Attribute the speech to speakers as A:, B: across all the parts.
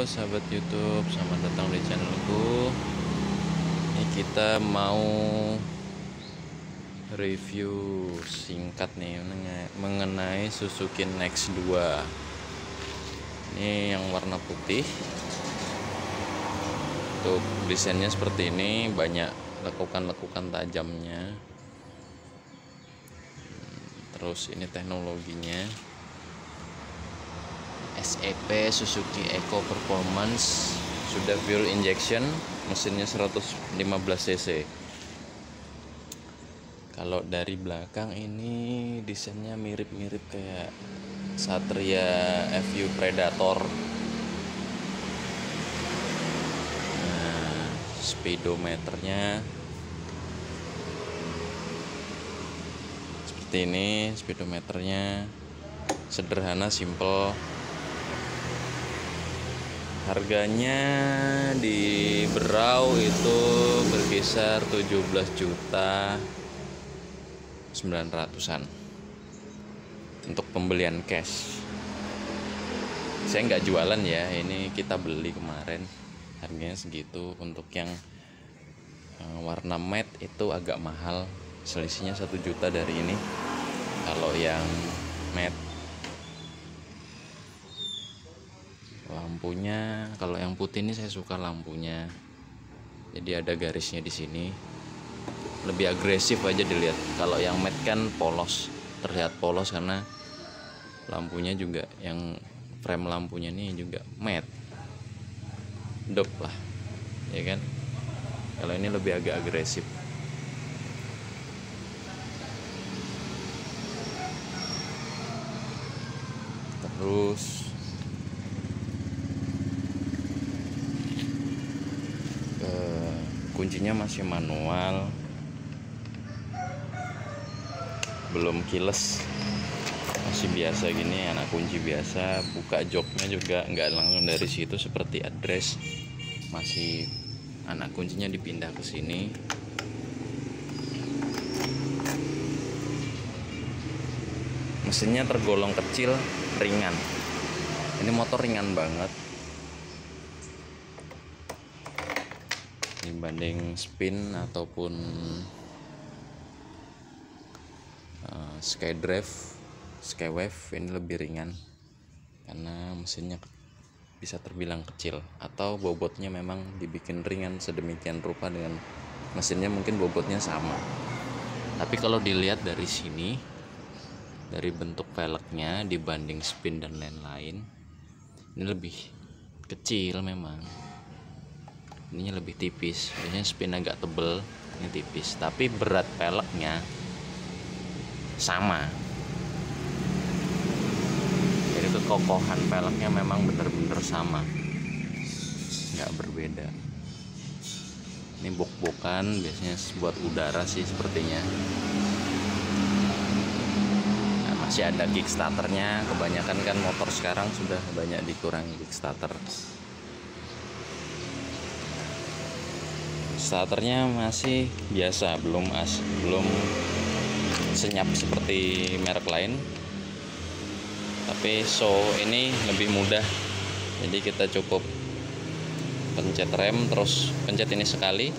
A: sahabat YouTube, selamat datang di channelku. Ini kita mau review singkat nih mengenai Suzuki Next 2. Ini yang warna putih. Untuk desainnya seperti ini, banyak lekukan-lekukan tajamnya. Terus ini teknologinya SEP Suzuki Eco Performance, sudah fuel injection, mesinnya 115 cc. Kalau dari belakang ini desainnya mirip-mirip kayak Satria FU Predator. Nah, speedometernya seperti ini, speedometernya sederhana, simple. Harganya di Berau itu berkisar 17.900.000-an untuk pembelian cash. Saya nggak jualan ya, ini kita beli kemarin, harganya segitu. Untuk yang warna matte itu agak mahal, selisihnya 1 juta dari ini. Kalau yang matte, lampunya, kalau yang putih ini saya suka lampunya, jadi ada garisnya di sini, lebih agresif aja dilihat. Kalau yang matte kan polos, terlihat polos karena lampunya juga, yang frame lampunya ini juga matte, dop lah, ya kan. Kalau ini lebih agak agresif. Terus kuncinya masih manual, belum keyless, masih biasa gini, anak kunci biasa. Buka joknya juga nggak langsung dari situ seperti address, masih anak kuncinya dipindah ke sini. Mesinnya tergolong kecil, ringan. Ini motor ringan banget dibanding Spin ataupun Skydrive, Skywave. Ini lebih ringan karena mesinnya bisa terbilang kecil, atau bobotnya memang dibikin ringan sedemikian rupa dengan mesinnya, mungkin bobotnya sama. Tapi kalau dilihat dari sini, dari bentuk velgnya dibanding Spin dan lain-lain, ini lebih kecil memang. Ininya lebih tipis, biasanya Spin agak tebel, ini tipis. Tapi berat peleknya sama, jadi kekokohan peleknya memang benar-benar sama, nggak berbeda. Ini bok-bokan biasanya buat udara sih sepertinya. Nah, masih ada kickstarternya. Kebanyakan kan motor sekarang sudah banyak dikurangi kickstarter. Starternya masih biasa, belum senyap seperti merek lain. Tapi ini lebih mudah, jadi kita cukup pencet rem, terus pencet ini sekali,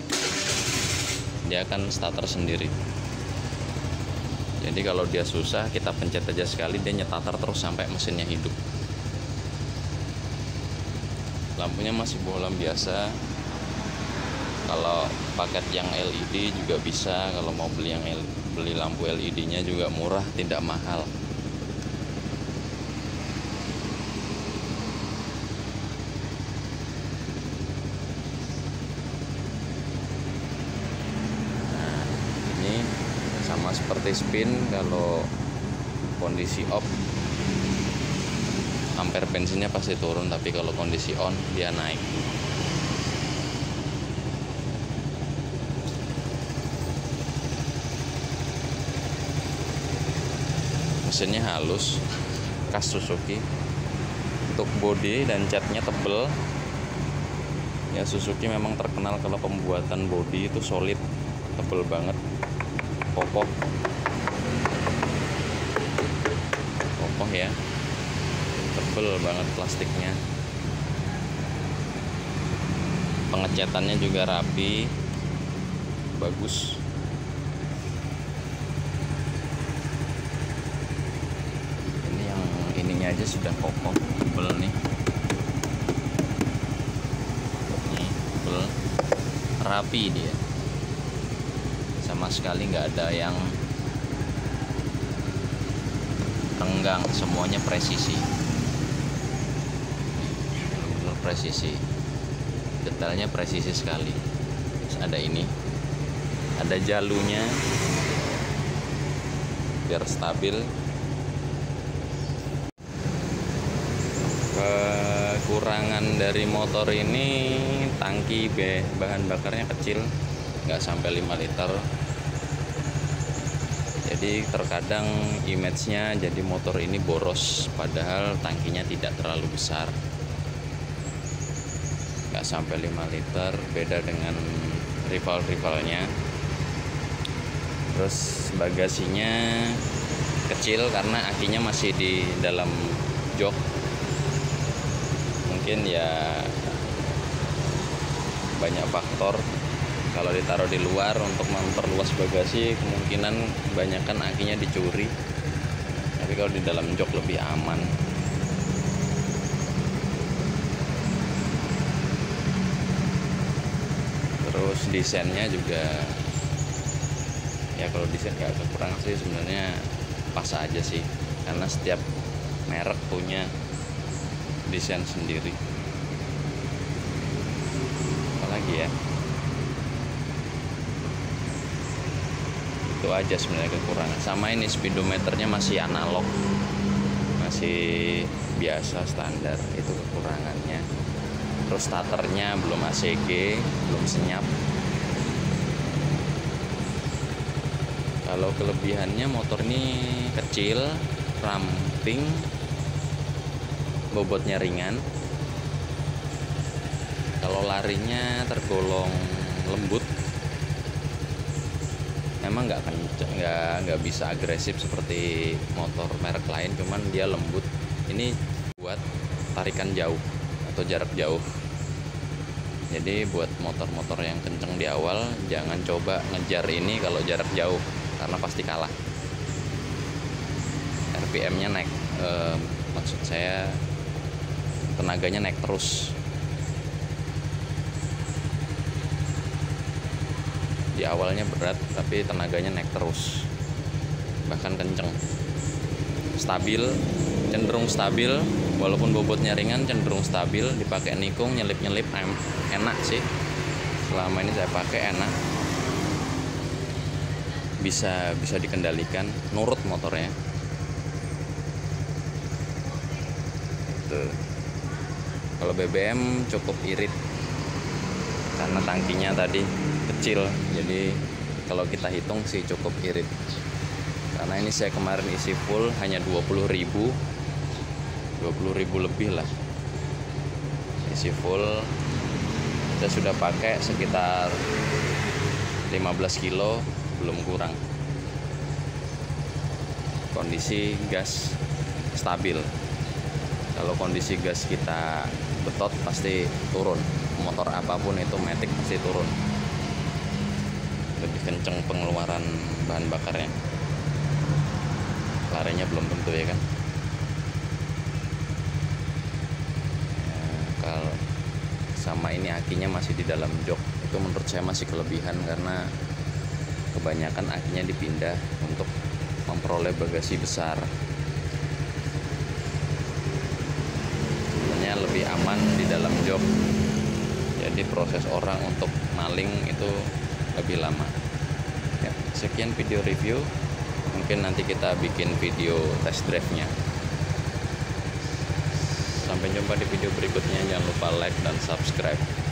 A: dia akan starter sendiri. Jadi kalau dia susah, kita pencet aja sekali, dia nyetater terus sampai mesinnya hidup. Lampunya masih bohlam biasa. Kalau paket yang LED juga bisa. Kalau mau beli lampu LED-nya juga murah, tidak mahal. Nah, ini sama seperti Spin, kalau kondisi off ampere bensinnya pasti turun, tapi kalau kondisi on dia naik. Mesinnya halus, khas Suzuki. Untuk bodi dan catnya tebel. Ya, Suzuki memang terkenal kalau pembuatan bodi itu solid, tebel banget, kokoh. Kokoh ya. Tebel banget plastiknya. pengecatannya juga rapi, bagus. Ini yang ininya aja sudah kokoh, tebel nih. Nih, tebel, rapi dia. Sama sekali nggak ada yang renggang, semuanya presisi. Benar-benar presisi. Detailnya presisi sekali. Terus ada ini, ada jalunya biar stabil. Kekurangan dari motor ini tangki bahan bakarnya kecil, nggak sampai 5 liter. Jadi terkadang image-nya jadi motor ini boros, padahal tangkinya tidak terlalu besar, nggak sampai 5 liter, beda dengan rival-rivalnya. Terus bagasinya kecil karena akinya masih di dalam jok. Mungkin ya banyak faktor. Kalau ditaruh di luar untuk memperluas bagasi, kemungkinan kebanyakan akinya dicuri. Tapi kalau di dalam jok lebih aman. Terus desainnya juga, ya kalau desain nggak kekurangan sih sebenarnya, pas aja sih. Karena setiap merek punya desain sendiri. Apalagi ya, itu aja sebenarnya kekurangan. Sama ini speedometernya masih analog, masih biasa standar, itu kekurangannya. Terus starternya belum ACG, belum senyap. Kalau kelebihannya, motor ini kecil, ramping, bobotnya ringan. Kalau larinya tergolong lembut. Memang nggak bisa agresif seperti motor merek lain, cuman dia lembut. Ini buat tarikan jauh atau jarak jauh. Jadi buat motor-motor yang kenceng di awal, jangan coba ngejar ini kalau jarak jauh, karena pasti kalah. RPM-nya naik, maksud saya tenaganya naik terus. Di awalnya berat, tapi tenaganya naik terus, bahkan kenceng. Stabil, cenderung stabil, walaupun bobotnya ringan, cenderung stabil. Dipakai nikung, nyelip-nyelip enak sih. Selama ini saya pakai enak, bisa dikendalikan, nurut motornya. Tuh. Kalau BBM cukup irit karena tangkinya tadi kecil, jadi kalau kita hitung sih cukup irit. Karena ini saya kemarin isi full hanya 20.000 lebih lah isi full. Saya sudah pakai sekitar 15 kilo, belum kurang. Kondisi gas stabil. Kalau kondisi gas kita betot pasti turun. Motor apapun itu, matic pasti turun. Lebih kenceng pengeluaran bahan bakarnya. Larinya belum tentu ya kan. Kalau sama ini akinya masih di dalam jok, itu menurut saya masih kelebihan, karena kebanyakan akinya dipindah untuk memperoleh bagasi besar. Sebenarnya lebih aman di dalam jok, jadi proses orang untuk maling itu lebih lama ya. Sekian video review, mungkin nanti kita bikin video test drive nya. Sampai jumpa di video berikutnya, jangan lupa like dan subscribe.